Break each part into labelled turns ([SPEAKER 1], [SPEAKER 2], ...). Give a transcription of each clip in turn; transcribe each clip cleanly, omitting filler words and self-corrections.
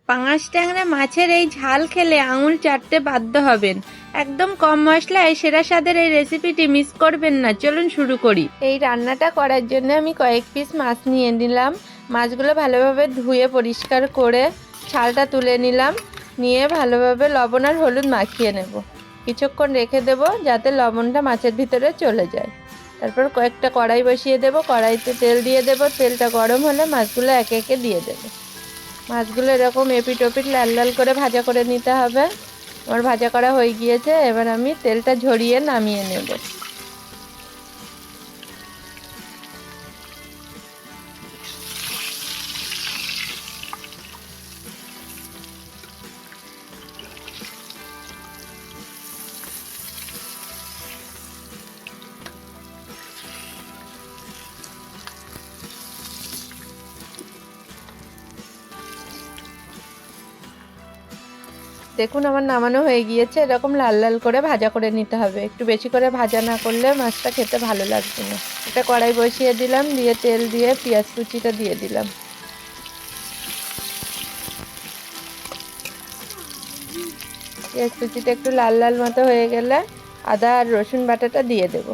[SPEAKER 1] পাঙাশ ট্যাংরা মাছের এই ঝাল খেলে আঙুল চাটতে বাধ্য হবেন। একদম কম মশলায় সেরা স্বাদের এই রেসিপিটি মিস করবেন না। চলুন শুরু করি। এই রান্নাটা করার জন্য আমি কয়েক পিস মাছ নিয়ে নিলাম। মাছগুলো ভালোভাবে ধুয়ে পরিষ্কার করে ছালটা তুলে নিলাম। নিয়ে ভালোভাবে লবণ আর হলুদ মাখিয়ে নেব। কিছুক্ষণ রেখে দেব যাতে লবণটা মাছের ভিতরে চলে যায়। তারপর কয়েকটা কড়াই বসিয়ে দেব। কড়াইতে তেল দিয়ে দেব। তেলটা গরম হলে মাছগুলো একে একে দিয়ে দেব। মাছগুলো এরকম এপিট ওপিট লাল লাল করে ভাজা করে নিতে হবে। আমার ভাজা করা হয়ে গিয়েছে। এবার আমি তেলটা ঝরিয়ে নামিয়ে নেব। দেখুন আমার নামানো হয়ে গিয়েছে। এরকম লাল লাল করে ভাজা করে নিতে হবে। একটু বেশি করে ভাজা না করলে মাছটা খেতে ভালো লাগবে না। একটা কড়াই বসিয়ে দিলাম। দিয়ে তেল দিয়ে পেঁয়াজ কুচিটা দিয়ে দিলাম। পেঁয়াজ কুচিটা একটু লাল লাল মতো হয়ে গেলে আদা আর রসুন বাটাটা দিয়ে দেব।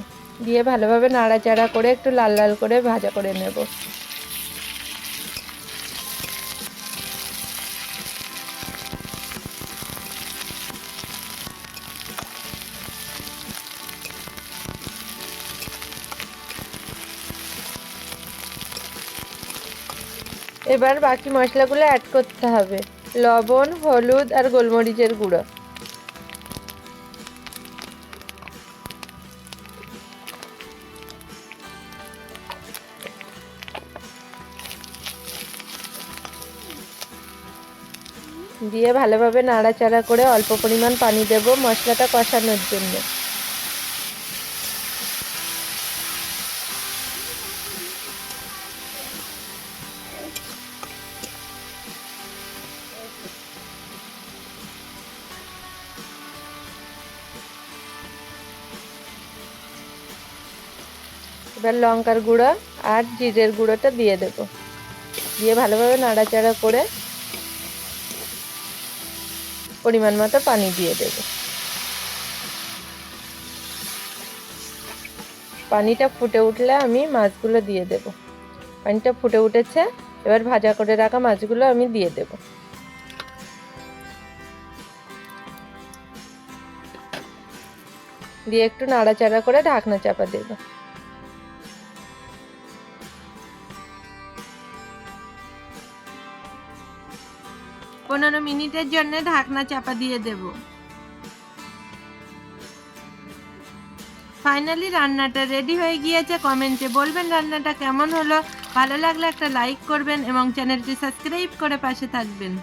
[SPEAKER 1] দিয়ে ভালোভাবে নাড়াচাড়া করে একটু লাল লাল করে ভাজা করে নেব। এবার বাকি মশলাগুলো অ্যাড করতে হবে। লবণ, হলুদ আর গোলমরিচের গুঁড়ো। দিয়ে ভালোভাবে নাড়াচাড়া করে অল্প পরিমাণ পানি দেব মশলাটা কষানোর জন্য। এবার লঙ্কার গুঁড়ো আর জিরের গুঁড়োটা দিয়ে দেব। দিয়ে ভালোভাবে নাড়াচাড়া করে পরিমাণ মতো পানি দিয়ে দেব। পানিটা ফুটে উঠলে আমি মাছগুলো দিয়ে দেব। পানিটা ফুটে উঠেছে। এবার ভাজা করে রাখা মাছগুলো আমি দিয়ে দেব। দিয়ে একটু নাড়াচাড়া করে ঢাকনা চাপা দেব। 15 মিনিটের জন্য ঢাকনা চাপা দিয়ে দেব। ফাইনালি রান্নাটা রেডি হয়ে গিয়েছে। কমেন্টে বলবেন রান্নাটা কেমন হলো। ভালো লাগলে একটা লাইক করবেন এবং চ্যানেলটি সাবস্ক্রাইব করে পাশে থাকবেন।